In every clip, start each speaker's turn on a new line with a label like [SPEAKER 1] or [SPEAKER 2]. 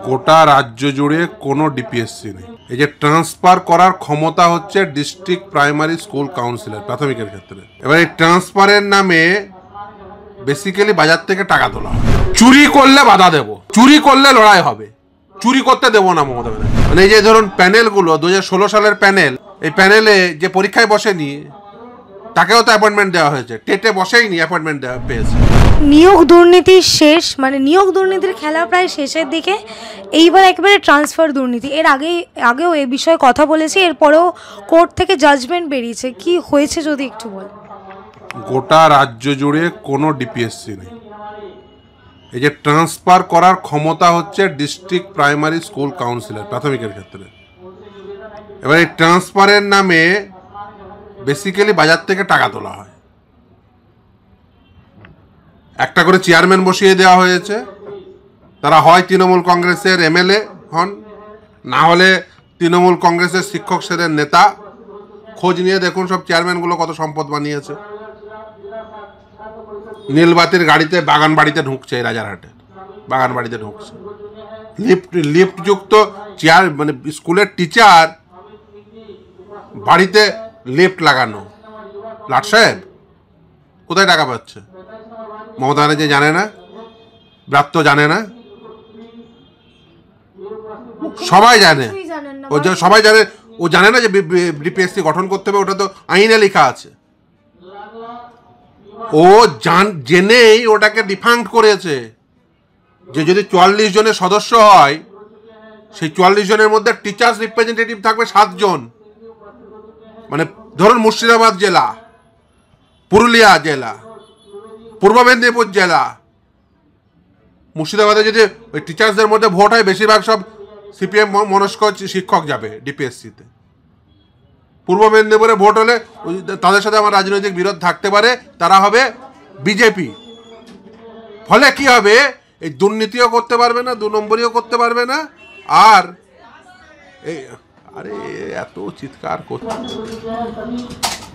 [SPEAKER 1] গোটা রাজ্য জুড়ে কোনো ডিপিএসসি নেই। এই যে ট্রান্সফার করার ক্ষমতা হচ্ছে ডিস্ট্রিক্ট প্রাইমারি স্কুল কাউন্সিলর প্রাথমিকের ক্ষেত্রে। এবার এই ট্রান্সফারের নামে বেসিক্যালি বাজার থেকে টাকা তোলা হয়। চুরি করলে বাধা দেব, চুরি করলে লড়াই হবে, চুরি করতে দেবো না মমতা ব্যানার্জি। মানে এই যে ধরুন প্যানেলগুলো 2016 সালের প্যানেল, এই প্যানেলে যে পরীক্ষায় বসেনি তাকেও তো অ্যাপয়েন্টমেন্ট দেওয়া হয়েছে, টেটে বসেইনি অ্যাপয়েন্টমেন্ট পেয়েছে।
[SPEAKER 2] নিয়োগ দুর্নীতির শেষ, মানে নিয়োগ দুর্নীতির খেলা প্রায় শেষের দিকে। এইবার একেবারে ট্রান্সফার দুর্নীতি। এর আগেও এ বিষয়ে কথা বলেছি, এরপরেও কোর্ট থেকে জাজমেন্ট বেরিয়েছে। কি হয়েছে যদি একটু বল।
[SPEAKER 1] গোটা রাজ্য জুড়ে কোনো ডিপিএসসি নেই। এই যে ট্রান্সফার করার ক্ষমতা হচ্ছে ডিস্ট্রিক্ট প্রাইমারি স্কুল কাউন্সিলর প্রাথমিকের ক্ষেত্রে। এবার এই ট্রান্সফারের নামে বেসিক্যালি বাজার থেকে টাকা তোলা হয়। একটা করে চেয়ারম্যান বসিয়ে দেওয়া হয়েছে, তারা হয় তৃণমূল কংগ্রেসের এমএলএ হন, না হলে তৃণমূল কংগ্রেসের শিক্ষক সেদের নেতা। খোঁজ নিয়ে দেখুন সব চেয়ারম্যানগুলো কত সম্পদ বানিয়েছে। নীলবাতির গাড়িতে বাগান বাড়িতে ঢুকছে, এই রাজারহাটে বাগান বাড়িতে ঢুকছে। লিফটযুক্ত চেয়ার, মানে স্কুলের টিচার বাড়িতে লিফট লাগানো। লাট সাহেব কোথায় টাকা পাচ্ছে? মমতা ব্যানার্জি জানে না? ব্রাত্য জানে না? সবাই জানে, সবাই জানে। ও জানে না যে ডিপিএসসি গঠন করতে হবে, ওটা তো আইনে লেখা আছে। ও জেনেই ওটাকে ডিফাঙ্ক করেছে যে যদি 44 জনের সদস্য হয়, সেই 44 জনের মধ্যে টিচার্স রিপ্রেজেন্টেটিভ থাকবে 7 জন। মানে ধরুন মুর্শিদাবাদ জেলা, পুরুলিয়া জেলা, পূর্ব মেদিনীপুর জেলা। মুর্শিদাবাদে যদি ওই টিচার্সদের মধ্যে ভোট হয়, বেশিরভাগ সব সিপিএম মনস্ক শিক্ষক যাবে ডিপিএসসিতে। পূর্ব মেদিনীপুরে ভোট হলে তাদের সাথে আমার রাজনৈতিক বিরোধ থাকতে পারে, তারা হবে বিজেপি। ফলে কি হবে, এই দুর্নীতিও করতে পারবে না, 2 নম্বরিও করতে পারবে না। আর এই আরে এত চিৎকার করছে,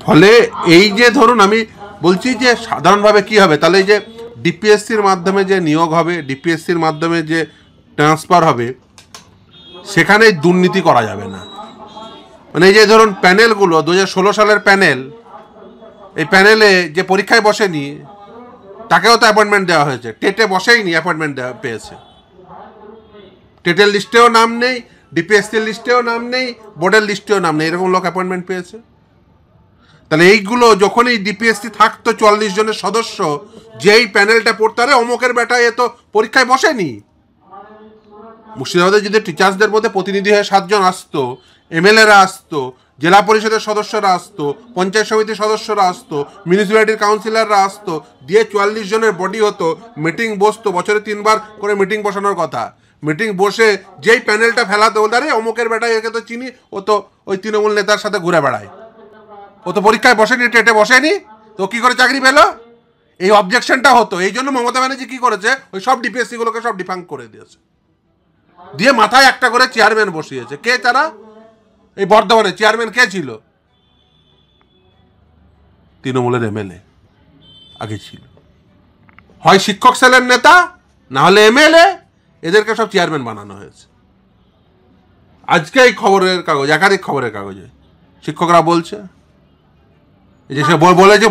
[SPEAKER 1] ফলে এই যে ধরুন আমি বলছি যে সাধারণভাবে কি হবে, তাহলে এই যে ডিপিএসসির মাধ্যমে যে নিয়োগ হবে, ডিপিএসসির মাধ্যমে যে ট্রান্সফার হবে, সেখানে দুর্নীতি করা যাবে না। মানে এই যে ধরুন প্যানেলগুলো 2016 সালের প্যানেল, এই প্যানেলে যে পরীক্ষায় বসেনি তাকেও তো অ্যাপয়েন্টমেন্ট দেওয়া হয়েছে, টেটে বসেইনি অ্যাপয়েন্টমেন্ট পেয়েছে। টেটের লিস্টেও নাম নেই, ডিপিএসসির লিস্টেও নাম নেই, বোর্ডের লিস্টেও নাম নেই, এরকম লোক অ্যাপয়েন্টমেন্ট পেয়েছে। তাহলে এইগুলো যখন এই ডিপিএসসি থাকতো 44 জনের সদস্য, যেই প্যানেলটা পড়তে পারে অমুকের বেটা এ তো পরীক্ষায় বসেনি। মুর্শিদাবাদে যদি টিচার্সদের মধ্যে প্রতিনিধি হয়ে 7 জন আসতো, এমএলএরা আসতো, জেলা পরিষদের সদস্যরা আসতো, পঞ্চায়েত সমিতির সদস্যরা আসতো, মিউনিসিপ্যালিটির কাউন্সিলররা আসতো, দিয়ে 44 জনের বডি হতো, মিটিং বসতো, বছরে 3 বার করে মিটিং বসানোর কথা। মিটিং বসে যেই প্যানেলটা ফেলাতে ওদারে অমুকের বেটা একে তো চিনি, ও তো ওই তৃণমূল নেতার সাথে ঘুরে বেড়ায়, ও তো পরীক্ষায় বসেনি, টেটে বসেনি, তো কি করে চাকরি পেল? এই অবজেকশনটা হতো। এই জন্য মমতা ব্যানার্জি কি করেছে, ওই সব ডিপিএসসি গুলোকে সব ডিফাঙ্ক করে দিয়েছে, দিয়ে মাথায় একটা করে চেয়ারম্যান বসিয়েছে। কে তারা? এই বর্ধমানে চেয়ারম্যান কে ছিল? তৃণমূলের এমএলএ আগে ছিল, হয় শিক্ষক সেলের নেতা, না হলে এমএলএ। এদেরকে সব চেয়ারম্যান বানানো হয়েছে। আজকে এই খবরের কাগজ, একাধিক খবরের কাগজে শিক্ষকরা বলছে, এই যে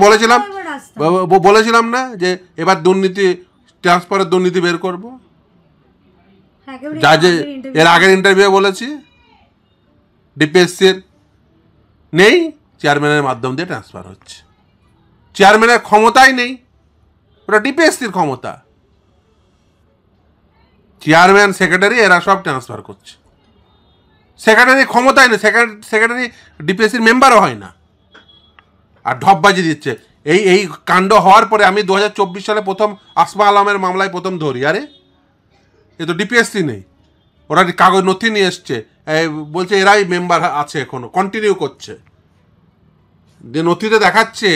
[SPEAKER 1] বলেছিলাম না যে এবার দুর্নীতি, ট্রান্সফারের দুর্নীতি বের করবো। যা যে এর আগের ইন্টারভিউ বলেছি, ডিপিএসসির নেই, চেয়ারম্যানের মাধ্যম দিয়ে ট্রান্সফার হচ্ছে। চেয়ারম্যানের ক্ষমতাই নেই, ওটা ডিপিএসসির ক্ষমতা। চেয়ারম্যান, সেক্রেটারি এরা সব ট্রান্সফার করছে। সেক্রেটারি ক্ষমতাই নেই, সেক্রেটারি ডিপিএসসির মেম্বারও হয় না, আর ঢপবাজি দিচ্ছে। এই কাণ্ড হওয়ার পরে আমি 2024 সালে প্রথম আসমা আলমের মামলায় প্রথম ধরি, আরে এ তো ডিপিএসসি নেই, ওরা কাগজ নথি নিয়ে এসছে, বলছে এরাই মেম্বার আছে, এখনো কন্টিনিউ করছে। যে নথিতে দেখাচ্ছে,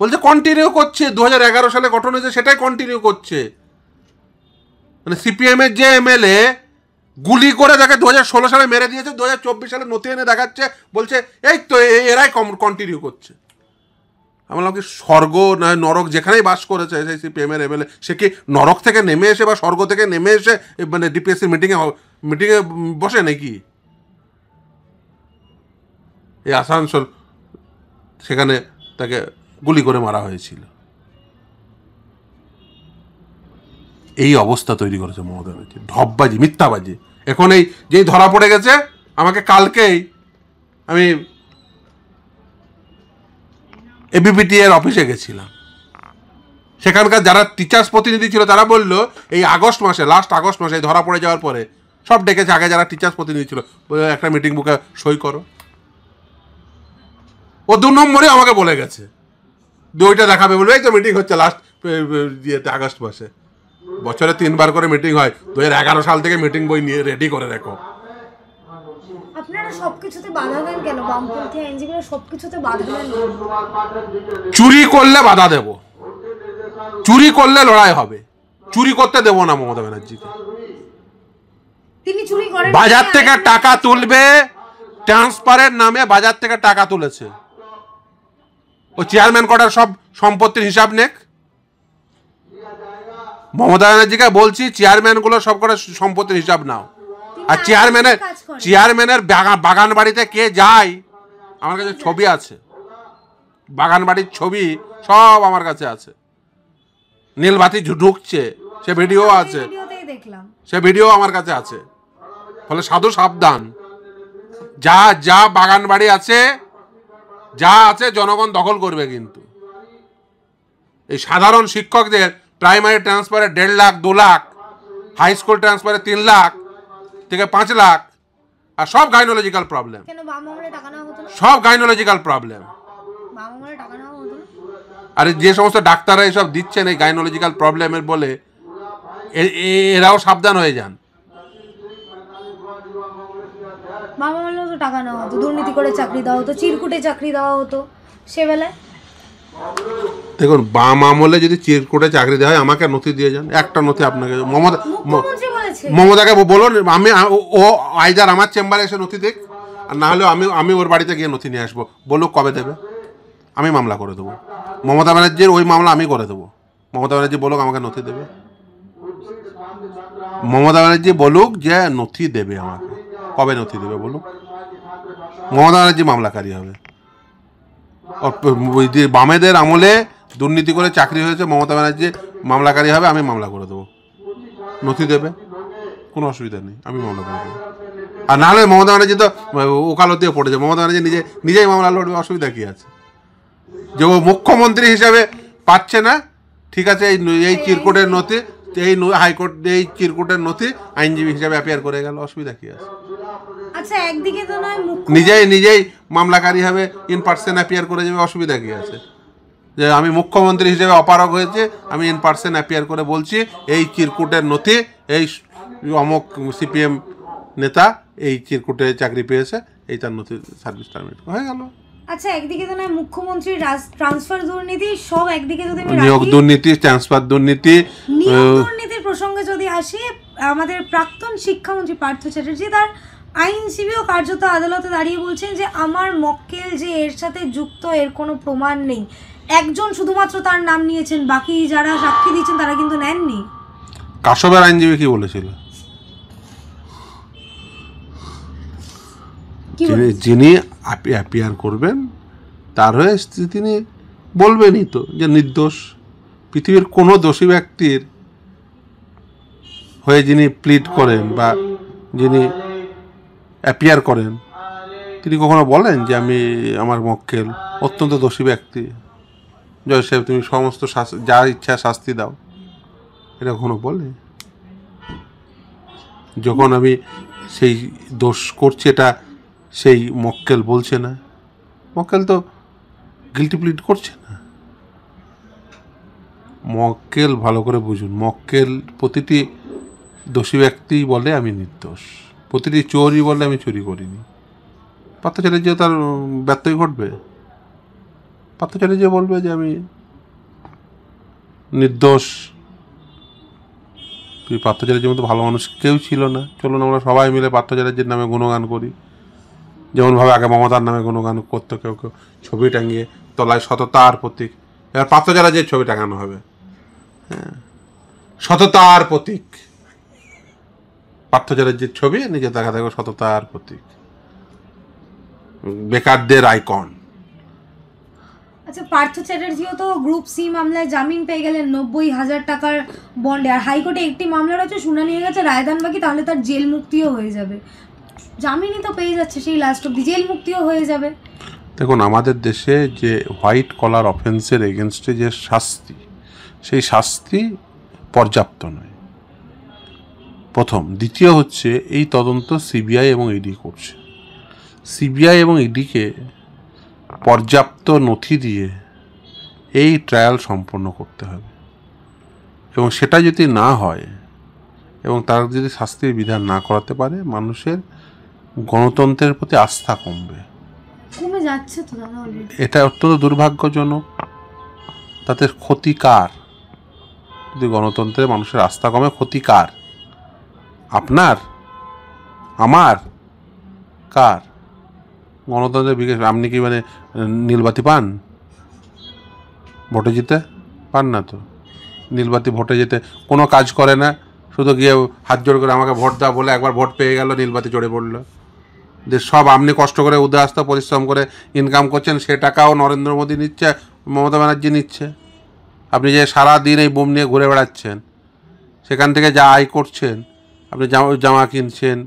[SPEAKER 1] বলছে কন্টিনিউ করছে, 2011 সালে গঠন হয়েছে সেটাই কন্টিনিউ করছে। মানে সিপিএম এর যে এমএলএ গুলি করে তাকে 2016 সালে মেরে দিয়েছে, 2024 সালে নথি এনে দেখাচ্ছে, বলছে এই তো এরাই কন্টিনিউ করছে। আমি বললাম কি স্বর্গ না নরক যেখানেই বাস করেছে সেই সিপিএমের এমএলএ, সে কি নরক থেকে নেমে এসে বা স্বর্গ থেকে নেমে এসে মানে ডিপিএসসি মিটিংয়ে বসে নাকি? এই আসানসোল সেখানে তাকে গুলি করে মারা হয়েছিল। এই অবস্থা তৈরি করেছে মমতা ব্যানার্জি, ঢপবাজি, মিথ্যাবাজি। এখন এই যেই ধরা পড়ে গেছে, আমাকে কালকেই আমি এবিপিটি এর অফিসে গেছিলাম, সেখানকার যারা টিচার্স প্রতিনিধি ছিল তারা বলল এই আগস্ট মাসে, লাস্ট আগস্ট মাসে ধরা পড়ে যাওয়ার পরে সব ডেকেছে, আগে যারা টিচার্স প্রতিনিধি ছিল একটা মিটিং বুকে সই করো। ও 2 নম্বরে আমাকে বলে গেছে, 2টা দেখাবে, বলবে এই তো মিটিং হচ্ছে লাস্ট ইয়েতে আগস্ট মাসে। বছরে 3 বার করে মিটিং হয়, 2011 সাল থেকে মিটিং বই নিয়ে রেডি করে রেখো।
[SPEAKER 2] আপনারা সবকিছুতে বাধা দেন কেন? বামপন্থী আইনজীবীরা সবকিছুতে বাধা দেন।
[SPEAKER 1] চুরি করলে বাধা দেব, চুরি করলে লড়াই হবে, চুরি করতে দেব না মমতা ব্যানার্জিকে।
[SPEAKER 2] তিনি চুরি করেন,
[SPEAKER 1] বাজার থেকে টাকা তুলবে, ট্রান্সফারের নামে বাজার থেকে টাকা তুলেছে। ও চেয়ারম্যান কটার সব সম্পত্তির হিসাব নেক। মমতা ব্যানার্জিকে বলছি চেয়ারম্যান গুলো সব কটা সম্পত্তির হিসাব নাও। আর চেয়ারম্যানের বাগান বাড়িতে কে যায়, আমার কাছে ছবি আছে, বাগান বাড়ির ছবি সব আমার কাছে আছে। নীলবাতি ঢুকছে, সে ভিডিও আছে, সে ভিডিও আমার কাছে আছে। ফলে সাধু সাবধান, যা যা বাগান বাড়ি আছে, যা আছে জনগণ দখল করবে। কিন্তু এই সাধারণ শিক্ষকদের প্রাইমারি ট্রান্সফারে 1.5 লাখ 2 লাখ, হাই স্কুল ট্রান্সফারে 3 লাখ থেকে 5 লাখ, আর সব গাইনোলজিক্যাল প্রবলেম, সব গাইনোলজিক্যাল প্রবলেম। আর যে সমস্ত ডাক্তাররা এসব দিচ্ছেন এই গাইনোলজিক্যাল প্রবলেমের বলে, এরাও সাবধান হয়ে যান।
[SPEAKER 2] বাবা মারলেও তো টাকা নেওয়া হতো, দুর্নীতি করে চাকরি দেওয়া হতো, চিরকুটে চাকরি দেওয়া হতো সে বেলায়।
[SPEAKER 1] দেখুন, বাম আমলে যদি চিরকুটে চাকরি দেওয়া হয়, আমাকে নথি দিয়ে যান, একটা নথি আপনাকে। মমতাকে বলুন, আমি ও আইদার আমার চেম্বারে এসে নথি দেখ, আর না হলেও আমি ওর বাড়িতে গিয়ে নথি নিয়ে আসবো। বলুক কবে দেবে, আমি মামলা করে দেবো। মমতা ব্যানার্জির ওই মামলা আমি করে দেবো। মমতা ব্যানার্জি বলুক আমাকে নথি দেবে, মমতা ব্যানার্জি বলুক যে নথি দেবে আমাকে, কবে নথি দেবে বলুক। মমতা ব্যানার্জি মামলাকারী হবে। বামেদের আমলে দুর্নীতি করে চাকরি হয়েছে, মমতা ব্যানার্জি মামলাকারী হবে, আমি মামলা করে দেবো। নথি দেবে, কোনো অসুবিধা নেই, আমি মামলা করে দেবো। আর নাহলে মমতা ব্যানার্জি তো ওকালতিও পড়েছে, মমতা ব্যানার্জি নিজেই মামলা লড়বে, অসুবিধা কী আছে? যে ও মুখ্যমন্ত্রী হিসাবে পাচ্ছে না, ঠিক আছে, এই চিরকুটের নথি, এই হাইকোর্ট এই চিরকুটের নথি আইনজীবী হিসাবে অ্যাপিয়ার করে গেল, অসুবিধা কী আছে?
[SPEAKER 2] আচ্ছা, একদিকে তো নয়
[SPEAKER 1] নিজেই মামলাকারী হবে, ইন পার্সন অ্যাপিয়ার করে যাবে, অসুবিধা কী আছে? যে আমি মুখ্যমন্ত্রী হিসেবে অপারগ হয়েছে, আমি ইন পার্সন অ্যাপিয়ার করে বলছি এই চিরকুটের নথি, এই অমুক সিপিএম নেতা এই চিরকুটে চাকরি পেয়েছে, এই তার নথি, সার্ভিস টার্মিনেট হয়ে গেল।
[SPEAKER 2] আচ্ছা, একদিকে তো নয় মুখ্যমন্ত্রী ট্রান্সফার দুর্নীতি সব, একদিকে যদি
[SPEAKER 1] নিয়োগ দুর্নীতি, ট্রান্সফার দুর্নীতি,
[SPEAKER 2] দুর্নীতির প্রসঙ্গে যদি আসি, আমাদের প্রাক্তন শিক্ষামন্ত্রী পার্থ চ্যাটার্জি তার আইনজীবী ও কার্যত আদালতে দাঁড়িয়ে বলছেন যে আমার মক্কেল যে এর সাথে যুক্ত, এর কোনো প্রমাণ নেই। একজন শুধুমাত্র তার নাম নিয়েছেন, বাকি যারা সাক্ষী দিয়েছেন তারা কিন্তু নেননি।
[SPEAKER 1] কাশবের আইনজীবী কি বলেছিল? যিনি অ্যাপিয়ার করবেন তার হয়ে তিনি বলবেনই তো যে নির্দোষ। পৃথিবীর কোনো দোষী ব্যক্তির হয়ে যিনি প্লিড করেন বা যিনি অ্যাপিয়ার করেন, তিনি কখনো বলেন যে আমি আমার মক্কেল অত্যন্ত দোষী ব্যক্তি, জয় সাহেব তুমি সমস্ত যা ইচ্ছা শাস্তি দাও, এটা কখনো বলে? যখন আমি সেই দোষ করছি এটা সেই মক্কেল বলছে না, মক্কেল তো গিল্টি প্লিড করছে না। মক্কেল ভালো করে বুঝুন, মক্কেল প্রতিটি দোষী ব্যক্তি বলে আমি নির্দোষ, প্রতিটি চোরই বলে আমি চুরি করিনি। পার্থ চ্যাটার্জিও তার ব্যত্যয় ঘটবে, পার্থ চ্যাটার্জি বলবে যে আমি নির্দোষ। পার্থ চ্যাটার্জির মতো ভালো মানুষ কেউ ছিল না। চলুন আমরা সবাই মিলে পার্থ চ্যাটার্জির নামে গুণগান করি, যেমনভাবে আগে মমতার নামে গুণগান করতো কেউ কেউ, ছবি টাঙিয়ে তলায় সততার প্রতীক। এবার পাত্রচারা যে ছবি টাঙানো হবে, হ্যাঁ, সততার প্রতীক, পার্থচারের যে ছবি নিজে দেখা থাকবে সততার প্রতীক, বেকারদের আইকন।
[SPEAKER 2] আচ্ছা, পার্থ চ্যাটার্জিও তো গ্রুপ সি মামলায় জামিন পেয়ে গেলেন 90,000 টাকার বন্ডে, আর হাইকোর্টে একটি মামলা রয়েছে, শুনানি হয়ে গেছে, রায়দান বাকি, তাহলে তার জেল মুক্তিও হয়ে যাবে। জামিনই তো পেয়ে যাচ্ছে সেই লাস্ট অব্দি, জেল মুক্তিও হয়ে যাবে।
[SPEAKER 1] দেখুন, আমাদের দেশে যে হোয়াইট কলার অফেন্সের এগেনস্টে যে শাস্তি, সেই শাস্তি পর্যাপ্ত নয়, প্রথম। দ্বিতীয় হচ্ছে, এই তদন্ত সিবিআই এবং ইডি করছে। সিবিআই এবং ইডিকে পর্যাপ্ত নথি দিয়ে এই ট্রায়াল সম্পন্ন করতে হবে, এবং সেটা যদি না হয় এবং তারা যদি শাস্তির বিধান না করাতে পারে, মানুষের গণতন্ত্রের প্রতি আস্থা কমবে,
[SPEAKER 2] কমে যাচ্ছে তো দাদা।
[SPEAKER 1] এটা অত্যন্ত দুর্ভাগ্যজনক। তাতে ক্ষতিকার, যদি গণতন্ত্রে মানুষের আস্থা কমে, ক্ষতিকার আপনার, আমার, কার? গণতন্ত্রের বিকাশ। আপনি কি মানে নীলবাতি পান ভোটে যেতে? পান না তো। নীলবাতি ভোটে যেতে কোনো কাজ করে না, শুধু গিয়ে হাত জোড় করে আমাকে ভোট দাও বলে একবার ভোট পেয়ে গেল, নীলবাতি চড়ে পড়লো। যে সব আপনি কষ্ট করে উদয়াস্ত পরিশ্রম করে ইনকাম করছেন, সে টাকাও নরেন্দ্র মোদী নিচ্ছে, মমতা ব্যানার্জি নিচ্ছে। আপনি যে সারা দিন এই বোম নিয়ে ঘুরে বেড়াচ্ছেন, সেখান থেকে যা আয় করছেন, আপনি জামা কিনছেন,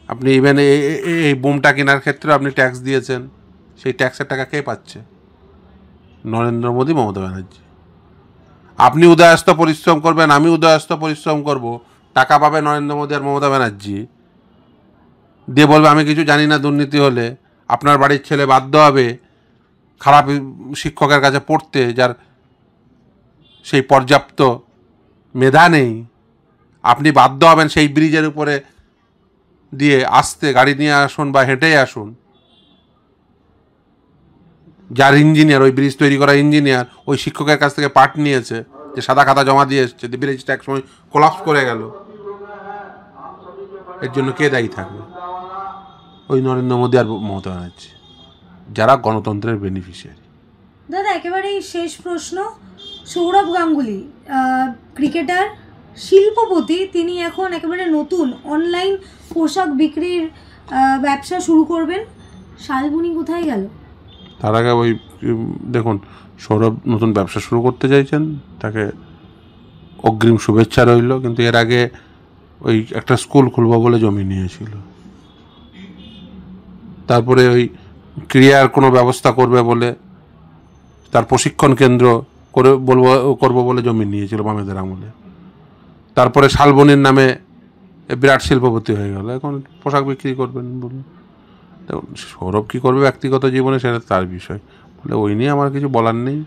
[SPEAKER 1] আপনি ইভেন এই বোমটা কেনার ক্ষেত্রে আপনি ট্যাক্স দিয়েছেন, সেই ট্যাক্সের টাকা কে পাচ্ছে? নরেন্দ্র মোদী, মমতা ব্যানার্জি। আপনি উদয়াস্ত পরিশ্রম করবেন, আমি উদয়াস্ত পরিশ্রম করব, টাকা পাবে নরেন্দ্র মোদী আর মমতা ব্যানার্জি, দিয়ে বলবে আমি কিছু জানি না দুর্নীতি হলে। আপনার বাড়ির ছেলে বাধ্য হবে খারাপ শিক্ষকের কাছে পড়তে, যার সেই পর্যাপ্ত মেধা নেই। আপনি বাধ্য হবেন সেই ব্রিজের উপরে দিয়ে আসতে, গাড়ি নিয়ে আসুন বা হেঁটেই আসুন। যার ইঞ্জিনিয়ার, ওই ব্রিজ তৈরি করা ইঞ্জিনিয়ার, ওই শিক্ষকের কাছ থেকে পাঠ নিয়েছে, যে সাদা খাতা জমা দিয়ে এসছে, ব্রিজটা একসময় কোলাপস করে গেল, এর জন্য কে দায়ী থাকবে? ওই নরেন্দ্র মোদী আর মমতা ব্যানার্জি, যারা গণতন্ত্রের বেনিফিশিয়ারি।
[SPEAKER 2] দাদা একেবারেই শেষ প্রশ্ন, সৌরভ গাঙ্গুলি ক্রিকেটার, শিল্পপতি, তিনি এখন একেবারে নতুন অনলাইন পোশাক বিক্রির ব্যবসা শুরু করবেন, শালবনি কোথায় গেল?
[SPEAKER 1] তার আগে ওই দেখুন, সৌরভ নতুন ব্যবসা শুরু করতে চাইছেন, তাকে অগ্রিম শুভেচ্ছা রইল। কিন্তু এর আগে ওই একটা স্কুল খুলবো বলে জমি নিয়েছিল, তারপরে ওই ক্রিয়ার কোনো ব্যবস্থা করবে বলে, তার প্রশিক্ষণ কেন্দ্র করবো বলে জমি নিয়েছিল বামেদের আমলে। তারপরে শালবনির নামে বিরাট শিল্পপতি হয়ে গেল, এখন পোশাক বিক্রি করবেন বলুন। দেখুন, সৌরভ কী করবে ব্যক্তিগত জীবনে সেটা তার বিষয়, বলে ওই নিয়ে আমার কিছু বলার নেই।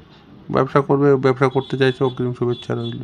[SPEAKER 1] ব্যবসা করবে, ব্যবসা করতে চাইছে, অগ্রিম শুভেচ্ছা রইল।